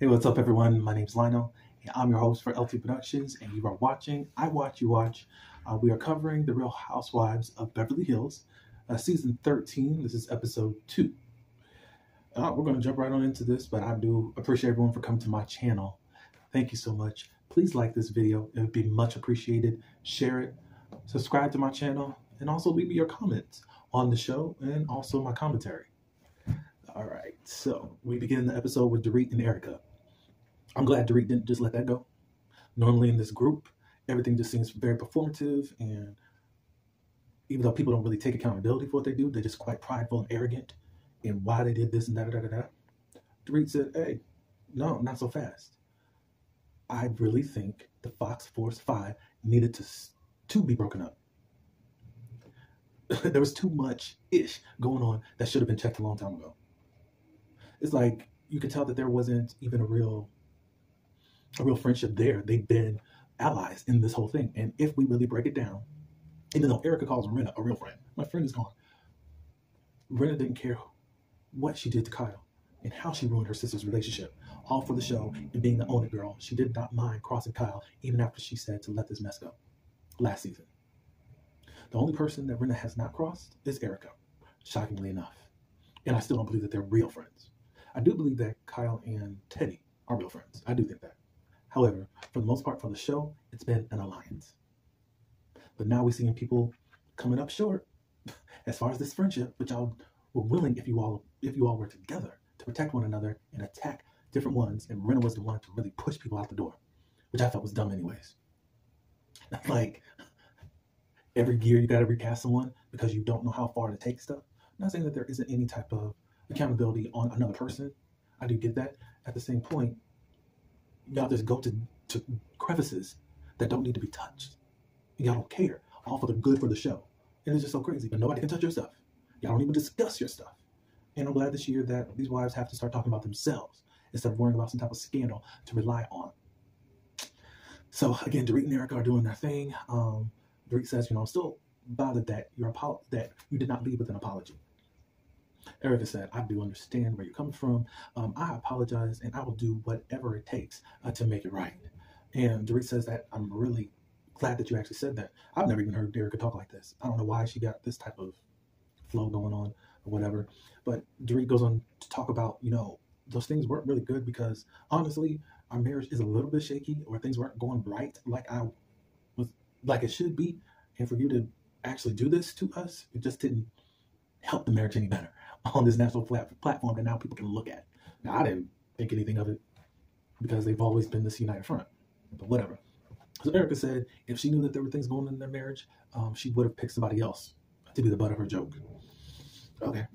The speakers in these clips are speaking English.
Hey, what's up, everyone? My name's Lionel, and I'm your host for LT Productions, and you are watching I Watch, You Watch. We are covering The Real Housewives of Beverly Hills, Season 13. This is Episode 2. We're going to jump right on into this, but I do appreciate everyone for coming to my channel. Thank you so much. Please like this video. It would be much appreciated. Share it, subscribe to my channel, and also leave me your comments on the show and also my commentary. All right, so we begin the episode with Dorit and Erica. I'm glad Dorit didn't just let that go. Normally in this group, everything just seems very performative, and even though people don't really take accountability for what they do, they're just quite prideful and arrogant in why they did this and that. Dorit said, hey, no, not so fast. I really think the Fox Force 5 needed to be broken up. There was too much ish going on that should have been checked a long time ago. It's like you could tell that there wasn't even a real friendship there. They've been allies in this whole thing. And if we really break it down, even though Erica calls Rinna a real friend, my friend is gone. Rinna didn't care what she did to Kyle and how she ruined her sister's relationship, all for the show and being the own it girl. She did not mind crossing Kyle even after she said to let this mess go last season. The only person that Rinna has not crossed is Erica, shockingly enough. And I still don't believe that they're real friends. I do believe that Kyle and Teddy are real friends. I do think that. However, for the most part for the show, it's been an alliance. But now we're seeing people coming up short as far as this friendship, which y'all were willing if you all were together to protect one another and attack different ones. And Rinna was the one to really push people out the door, which I thought was dumb anyways. Like, every year you got to recast someone because you don't know how far to take stuff. I'm not saying that there isn't any type of accountability on another person. I do get that. At the same point, y'all just go to crevices that don't need to be touched. Y'all don't care. All for the good for the show. And it's just so crazy. But nobody can touch your stuff. Y'all don't even discuss your stuff. And I'm glad this year that these wives have to start talking about themselves instead of worrying about some type of scandal to rely on. So again, Dorit and Erica are doing their thing. Dorit says, I'm still bothered that you did not leave with an apology. Erica said, I do understand where you're coming from. I apologize, and I will do whatever it takes to make it right. And Dorit says that I'm really glad that you actually said that. I've never even heard Erica talk like this. I don't know why she got this type of flow going on or whatever. But Dorit goes on to talk about, those things weren't really good because, honestly, our marriage is a little bit shaky, or things weren't going right like it should be. And for you to actually do this to us, it just didn't help the marriage any better on this national platform that now people can look at. Now, I didn't think anything of it because they've always been this united front, but whatever. So Erica said if she knew that there were things going on in their marriage, she would have picked somebody else to be the butt of her joke. Okay.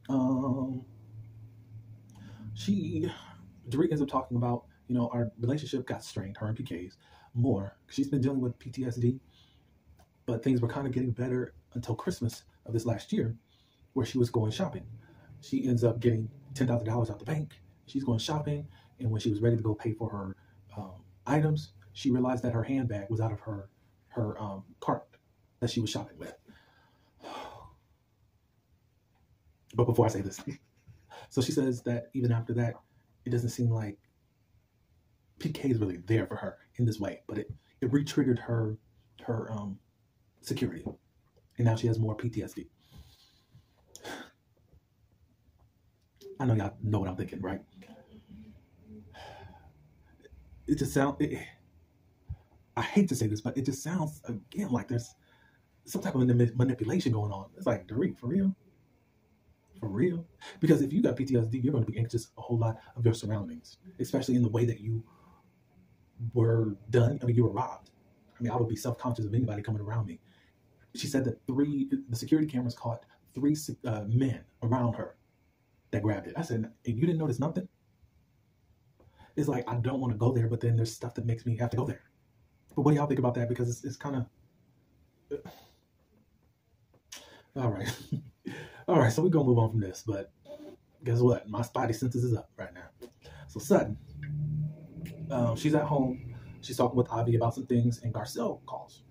Dorit ends up talking about, our relationship got strained, her and PK's, more. She's been dealing with PTSD, but things were kind of getting better until Christmas of this last year, where she was going shopping. She ends up getting $10,000 out the bank. She's going shopping, and when she was ready to go pay for her items, she realized that her handbag was out of her cart that she was shopping with. But before I say this, so she says that even after that, it doesn't seem like PK is really there for her in this way, but it re-triggered her security, and now she has more PTSD. I know y'all know what I'm thinking, right? It just sounds, I hate to say this, but it just sounds, again, like there's some type of manipulation going on. It's like, Dorit, for real? For real? Because if you got PTSD, you're going to be anxious a whole lot of your surroundings, especially in the way that you were done. You were robbed. I would be self-conscious of anybody coming around me. She said that the security cameras caught 3 men around her that grabbed it. I said, and you didn't notice nothing? It's like, I don't want to go there, but then there's stuff that makes me have to go there. But what do y'all think about that? Because it's kind of... All right. All right, so we're going to move on from this. But guess what? My spidey senses is up right now. So Sutton, she's at home. She's talking with Avi about some things, and Garcelle calls.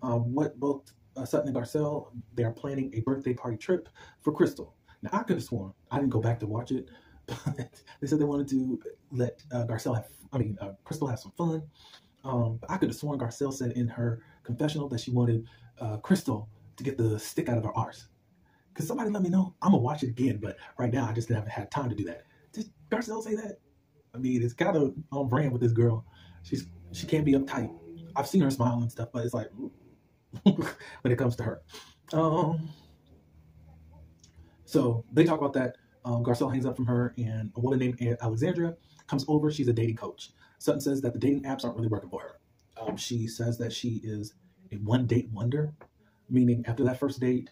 Both Sutton and Garcelle, they are planning a birthday party trip for Crystal. Now, I could have sworn, I didn't go back to watch it, But they said they wanted to let Crystal have some fun. But I could have sworn Garcelle said in her confessional that she wanted Crystal to get the stick out of her arse. Because somebody let me know. I'm going to watch it again, but right now I just haven't had time to do that. Did Garcelle say that? I mean, it's kind of on brand with this girl. She can't be uptight. I've seen her smile and stuff, but it's like, when it comes to her. So they talk about that. Garcelle hangs up from her, and a woman named Alexandria comes over. She's a dating coach. Sutton says that the dating apps aren't really working for her. She says that she is a one-date wonder, meaning after that first date,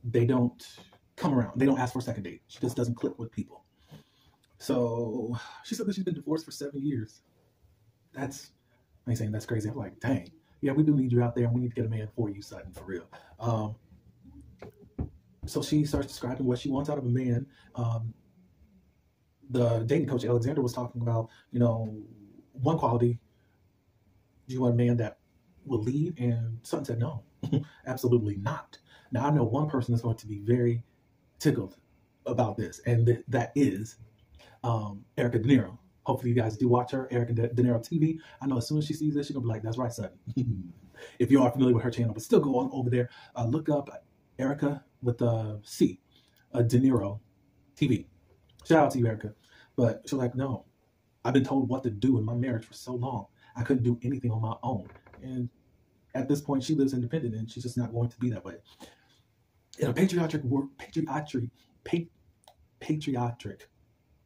they don't come around. They don't ask for a second date. She just doesn't click with people. So she said that she's been divorced for 7 years. I ain't saying that's crazy. I'm like, dang. Yeah, we do need you out there, and we need to get a man for you, Sutton, for real. So she starts describing what she wants out of a man. The dating coach, Alexander, was talking about, one quality. Do you want a man that will lead? And Sutton said no, absolutely not. Now, I know one person is going to be very tickled about this, and that is Erica De Niro. Hopefully you guys do watch her, Erica De Niro TV. I know as soon as she sees this, she's going to be like, that's right, Sutton. If you are familiar with her channel, but still go on over there. Look up Erica with the C, De Niro TV. Shout out to you, Erica. But she's like, no, I've been told what to do in my marriage for so long. I couldn't do anything on my own. And at this point, she lives independent, and she's just not going to be that way. In a patriotic,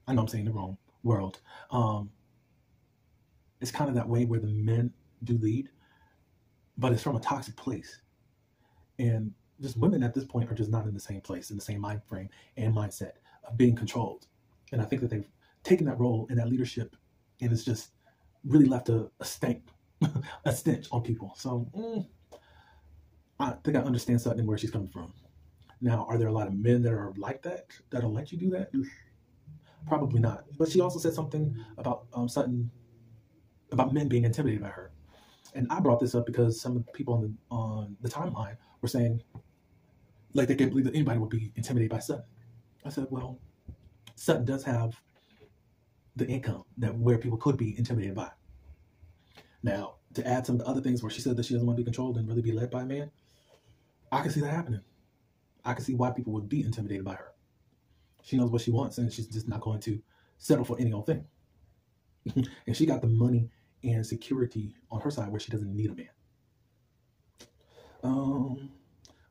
I know I'm saying the wrong world. It's kind of that way where the men do lead, but it's from a toxic place. And just women at this point are just not in the same place, in the same mind frame and mindset of being controlled. And I think that they've taken that role in that leadership, and it's just really left a stench on people. So I think I understand Sutton and where she's coming from. Now, are there a lot of men that are like that, that'll let you do that? Probably not. But she also said something about Sutton, about men being intimidated by her. And I brought this up because some of the people on the timeline were saying, like, they can't believe that anybody would be intimidated by Sutton. I said, well, Sutton does have the income where people could be intimidated by. Now, to add some of the other things where she said that she doesn't want to be controlled and really be led by a man, I can see that happening. I can see why people would be intimidated by her. She knows what she wants, and she's just not going to settle for any old thing. And she got the money and security on her side where she doesn't need a man.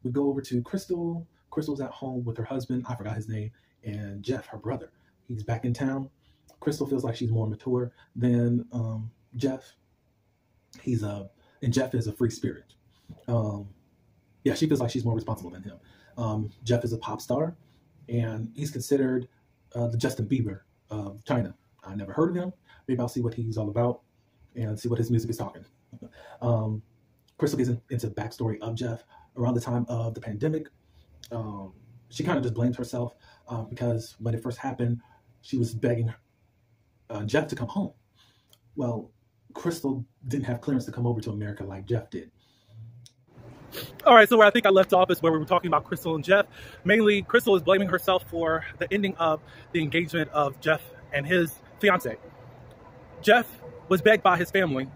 We go over to Crystal. Crystal's at home with her husband. I forgot his name. And Jeff, her brother. He's back in town. Crystal feels like she's more mature than Jeff. And Jeff is a free spirit. She feels like she's more responsible than him. Jeff is a pop star, and he's considered the Justin Bieber of China. I never heard of him. Maybe I'll see what he's all about and see what his music is talking. Crystal gets into the backstory of Jeff. Around the time of the pandemic, she kind of just blamed herself because when it first happened, she was begging Jeff to come home. Well, Crystal didn't have clearance to come over to America like Jeff did. All right, so where I think I left off is where we were talking about Crystal and Jeff. Mainly, Crystal is blaming herself for the ending of the engagement of Jeff and his fiance. Jeff was begged by his family,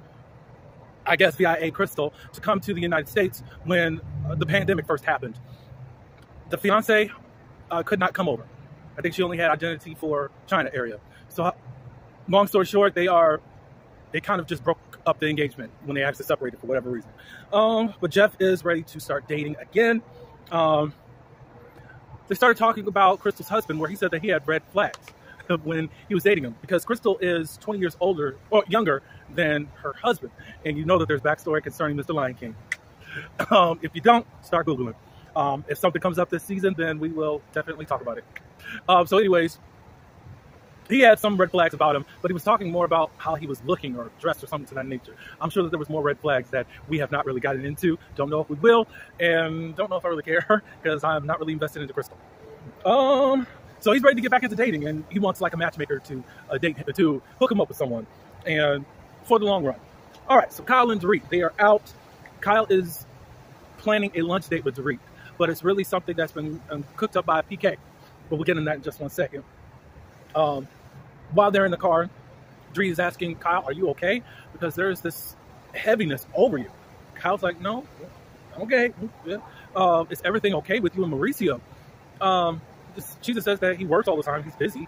I guess via Crystal, to come to the United States when the pandemic first happened. The fiance could not come over. I think she only had identity for China area. So long story short, they kind of just broke up the engagement when they actually separated for whatever reason. But Jeff is ready to start dating again. They started talking about Crystal's husband, where he said that he had red flags when he was dating him, because Crystal is 20 years older or younger than her husband. And you know that there's backstory concerning Mr. Lion King. If you don't, start Googling. If something comes up this season, then we will definitely talk about it. So anyways, he had some red flags about him, but he was talking more about how he was looking or dressed or something to that nature. I'm sure that there was more red flags that we have not really gotten into. Don't know if we will, and don't know if I really care because I'm not really invested into Crystal. So he's ready to get back into dating, and he wants like a matchmaker to hook him up with someone, and for the long run. All right, so Kyle and Dorit, they are out. Kyle is planning a lunch date with Dorit, but it's really something that's been cooked up by PK. But we'll get into that in just one second. Um, while they're in the car, Dorit is asking Kyle, "Are you okay?" Because there's this heaviness over you. Kyle's like, "No, I'm okay. Yeah. Is everything okay with you and Mauricio?" She just says that he works all the time. He's busy.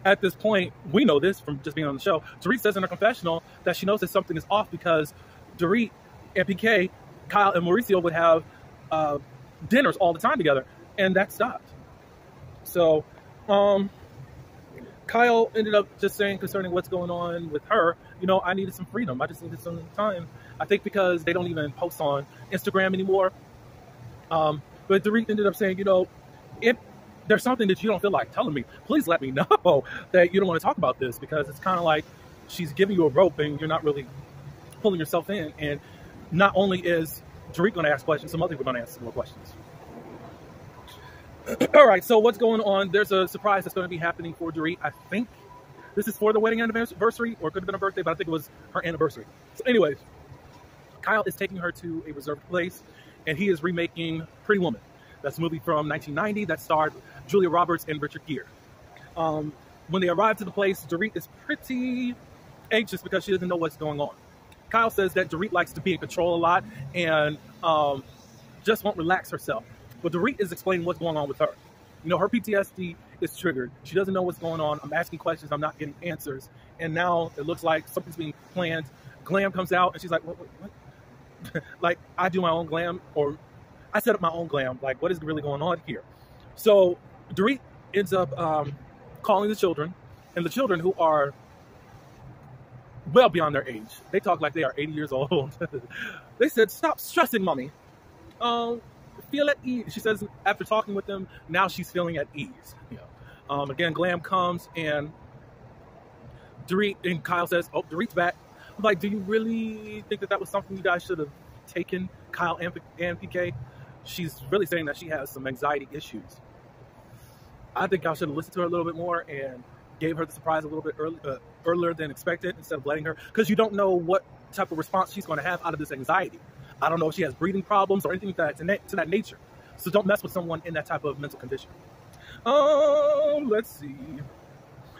At this point, we know this from just being on the show. Dorit says in her confessional that she knows that something is off because Dorit and PK, Kyle and Mauricio would have dinners all the time together, and that stopped. So, Kyle ended up just saying concerning what's going on with her, I needed some freedom. I just needed some time. I think because they don't even post on Instagram anymore. But Dorit ended up saying, if there's something that you don't feel like telling me, please let me know that you don't want to talk about this, because it's kind of like she's giving you a rope and you're not really pulling yourself in. And not only is Dorit going to ask questions, some other people are going to ask some more questions. All right, so what's going on? There's a surprise that's going to be happening for Dorit. I think this is for the wedding anniversary, or it could have been a birthday, but I think it was her anniversary. So anyways, Kyle is taking her to a reserved place, and he is remaking Pretty Woman. That's a movie from 1990 that starred Julia Roberts and Richard Gere. When they arrive to the place, Dorit is pretty anxious because she doesn't know what's going on. Kyle says that Dorit likes to be in control a lot and just won't relax herself. But Dorit is explaining what's going on with her. Her PTSD is triggered. She doesn't know what's going on. I'm asking questions. I'm not getting answers. And now it looks like something's being planned. Glam comes out, and she's like, what? Like, I do my own glam, or I set up my own glam. Like, what is really going on here? So Dorit ends up calling the children, and the children, who are well beyond their age, they talk like they are 80 years old. They said, "Stop stressing, mommy. Feel at ease." She says after talking with them, now she's feeling at ease. Again, Glam comes, and Dorit and Kyle says, "Oh, Dorit's back." I'm like, do you really think that was something you guys should have taken, Kyle and PK? She's really saying that she has some anxiety issues. I think I should have listened to her a little bit more and gave her the surprise a little bit earlier than expected, instead of letting her, because you don't know what type of response she's going to have out of this anxiety. I don't know if she has breathing problems or anything to that nature. So don't mess with someone in that type of mental condition. Let's see.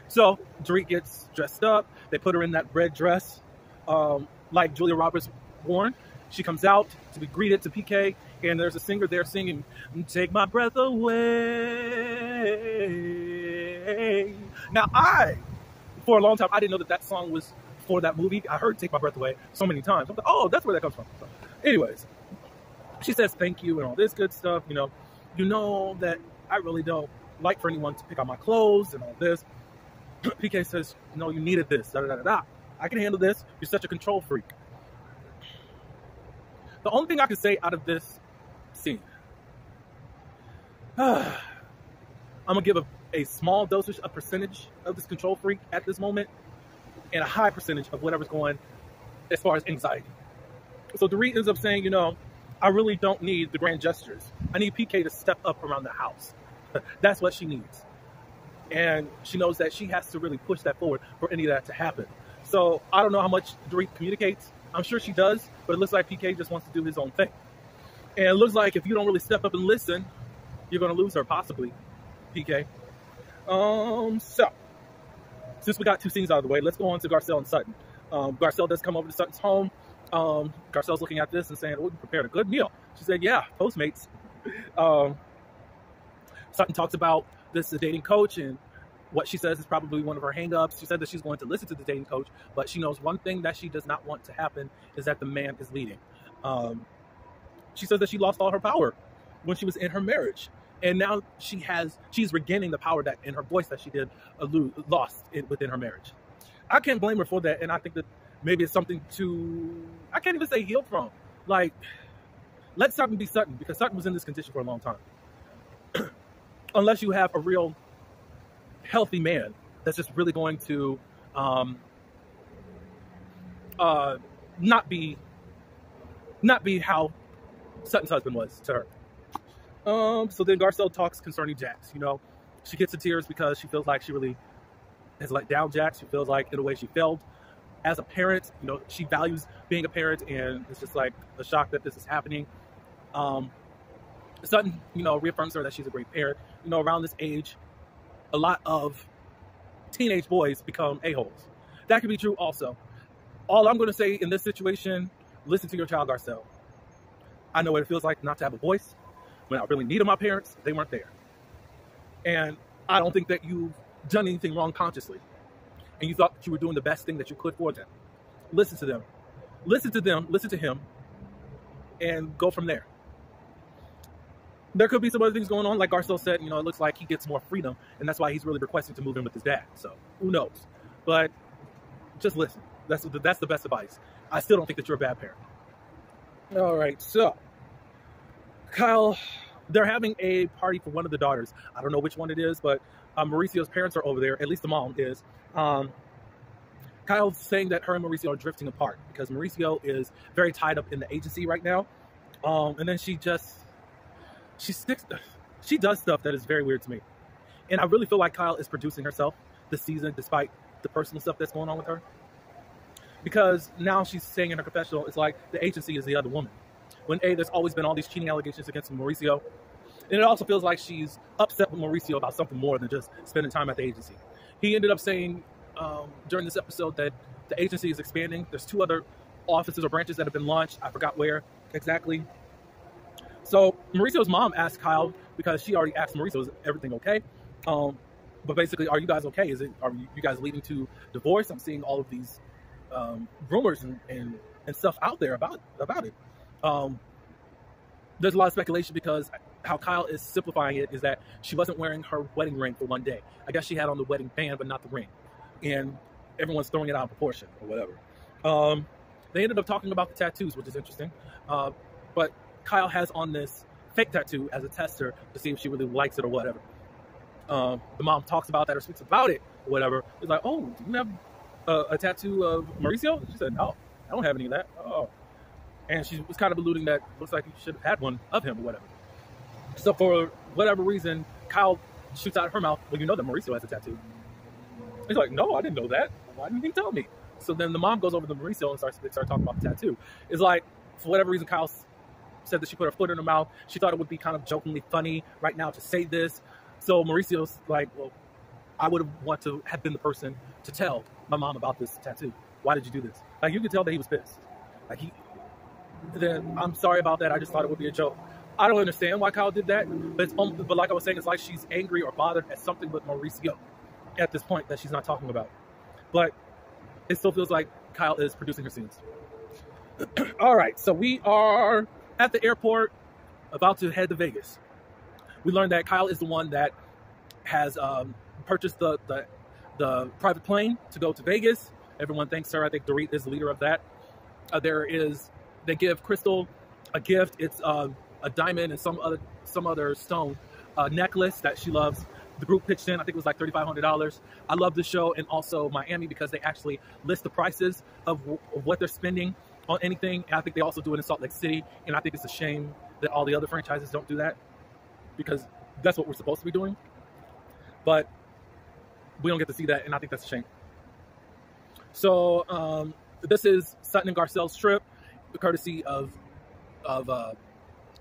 So Dorit gets dressed up. They put her in that red dress, like Julia Roberts worn. She comes out to be greeted to PK, and there's a singer there singing, "Take My Breath Away." Now, for a long time, I didn't know that song was for that movie. I heard "Take My Breath Away" so many times. I'm like, oh, that's where that comes from. So, anyways, she says thank you and all this good stuff. You know that I really don't like for anyone to pick out my clothes and all this. PK says, "No, you needed this. Da, da, da, da. I can handle this. You're such a control freak." The only thing I can say out of this scene, I'm going to give a small dosage, a percentage of this control freak at this moment, and a high percentage of whatever's going as far as anxiety. So Dorit ends up saying, I really don't need the grand gestures. I need PK to step up around the house. That's what she needs. And she knows that she has to really push that forward for any of that to happen. So I don't know how much Dorit communicates. I'm sure she does, but it looks like PK just wants to do his own thing. And it looks like if you don't really step up and listen, you're going to lose her, possibly, PK. So, since we got two scenes out of the way, let's go on to Garcelle and Sutton. Garcelle does come over to Sutton's home. Garcelle's looking at this and saying, "Oh, you prepared a good meal." She said, "Yeah, Postmates." Sutton talks about this dating coach, and what she says is probably one of her hang-ups. She said that she's going to listen to the dating coach, but she knows one thing that she does not want to happen is that the man is leading. She says that she lost all her power when she was in her marriage, and now she's regaining the power that in her voice that she did lost within her marriage. I can't blame her for that, and I think that maybe it's something I can't even say heal from. Like, let Sutton be Sutton, because Sutton was in this condition for a long time. Unless you have a real healthy man that's just really going to not be how Sutton's husband was to her. So then Garcelle talks concerning Jax. She gets to tears because she feels like she really has let down Jax. She feels like, in a way, she failed as a parent. She values being a parent, and it's just like a shock that this is happening. Sutton, reaffirms her that she's a great parent. Around this age, a lot of teenage boys become a-holes. That could be true also. All I'm going to say in this situation, listen to your child, Garcelle. I know what it feels like not to have a voice. When I really needed my parents, they weren't there. And I don't think that you've done anything wrong consciously. And you thought that you were doing the best thing that you could for them. Listen to them. Listen to them. Listen to him. And go from there. There could be some other things going on. Like Garcelle said, you know, it looks like he gets more freedom. And that's why he's really requesting to move in with his dad. So who knows? But just listen. That's the best advice. I still don't think that you're a bad parent. All right. So Kyle, they're having a party for one of the daughters. I don't know which one it is, but Mauricio's parents are over there. At least the mom is. Kyle's saying that her and Mauricio are drifting apart because Mauricio is very tied up in the agency right now. And then she does stuff that is very weird to me. And I really feel like Kyle is producing herself this season, despite the personal stuff that's going on with her. Because now she's saying in her confessional, it's like the agency is the other woman. When there's always been all these cheating allegations against Mauricio. And it also feels like she's upset with Mauricio about something more than just spending time at the agency. He ended up saying during this episode that the agency is expanding. There's 2 other offices or branches that have been launched. I forgot where exactly. So Mauricio's mom asked Kyle, because she already asked Mauricio, is everything okay? But basically, are you guys okay? Are you guys leading to divorce? I'm seeing all of these rumors and stuff out there about it. There's a lot of speculation because how Kyle is simplifying it is that she wasn't wearing her wedding ring for one day. I guess she had on the wedding band, but not the ring. And everyone's throwing it out of proportion or whatever. They ended up talking about the tattoos, which is interesting. But Kyle has on this fake tattoo as a tester to see if she really likes it or whatever. The mom talks about that or speaks about it or whatever. It's like, oh, do you have a tattoo of Mauricio? She said, no, I don't have any of that. Oh. And she was kind of alluding that looks like you should have had one of him or whatever. So for whatever reason, Kyle shoots out of her mouth, well, you know that Mauricio has a tattoo. He's like, no, I didn't know that. Why didn't he tell me? So then the mom goes over to Mauricio and starts talking about the tattoo. It's like, for whatever reason, Kyle said that she put her foot in her mouth. She thought it would be kind of jokingly funny right now to say this. So Mauricio's like, well, I would want to have been the person to tell my mom about this tattoo. Why did you do this? Like, you could tell that he was pissed. Like, then I'm sorry about that. I just thought it would be a joke. I don't understand why Kyle did that, but like I was saying, it's like she's angry or bothered at something with Mauricio at this point that she's not talking about. But it still feels like Kyle is producing her scenes. All right, so we are at the airport about to head to Vegas. We learned that Kyle is the one that has purchased the private plane to go to Vegas. Everyone thanks her. I think Dorit is the leader of that. They give Crystal a gift. It's a diamond and some other stone necklace that she loves. The group pitched in, I think it was like $3,500. I love this show and also Miami because they actually list the prices of what they're spending on anything. And I think they also do it in Salt Lake City. And I think it's a shame that all the other franchises don't do that because that's what we're supposed to be doing. But we don't get to see that, and I think that's a shame. So this is Sutton and Garcelle's trip, courtesy of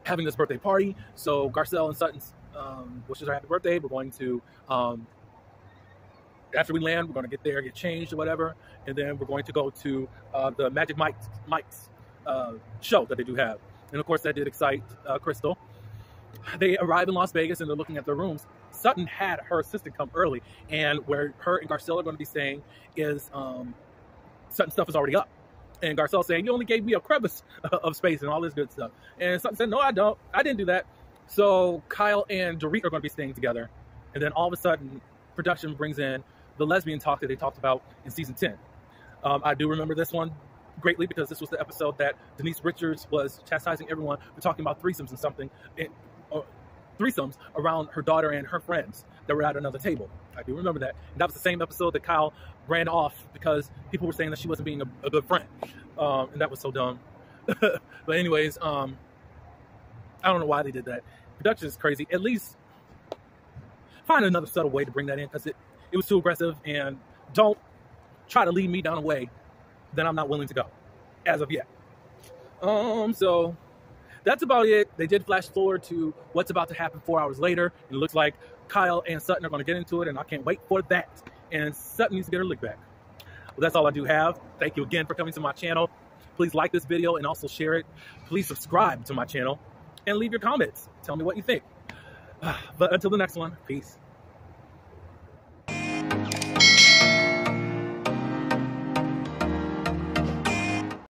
having this birthday party. So Garcelle and Sutton wishes her happy birthday. We're going to, after we land, we're going to get there, get changed or whatever, and then we're going to go to the Magic Mike's show that they do have. And of course, that did excite Crystal. They arrive in Las Vegas and they're looking at their rooms. Sutton had her assistant come early, and where her and Garcelle are going to be staying is Sutton's stuff is already up. And Garcelle saying, you only gave me a crevice of space and all this good stuff. And Sutton said, no, I don't. I didn't do that. So Kyle and Dorit are going to be staying together. And then all of a sudden, production brings in the lesbian talk that they talked about in season 10. I do remember this one greatly because this was the episode that Denise Richards was chastising everyone for talking about threesomes and something. Threesomes around her daughter and her friends that were at another table. I do remember that. And that was the same episode that Kyle ran off because people were saying that she wasn't being a good friend. And that was so dumb. But anyways, I don't know why they did that. Production is crazy. At least find another subtle way to bring that in because it was too aggressive, and don't try to lead me down a way that I'm not willing to go as of yet. So that's about it. They did flash forward to what's about to happen 4 hours later. And it looks like Kyle and Sutton are going to get into it, and I can't wait for that. And Sutton needs to get her lick back. Well, that's all I do have. Thank you again for coming to my channel. Please like this video and also share it. Please subscribe to my channel and leave your comments. Tell me what you think. But until the next one, peace.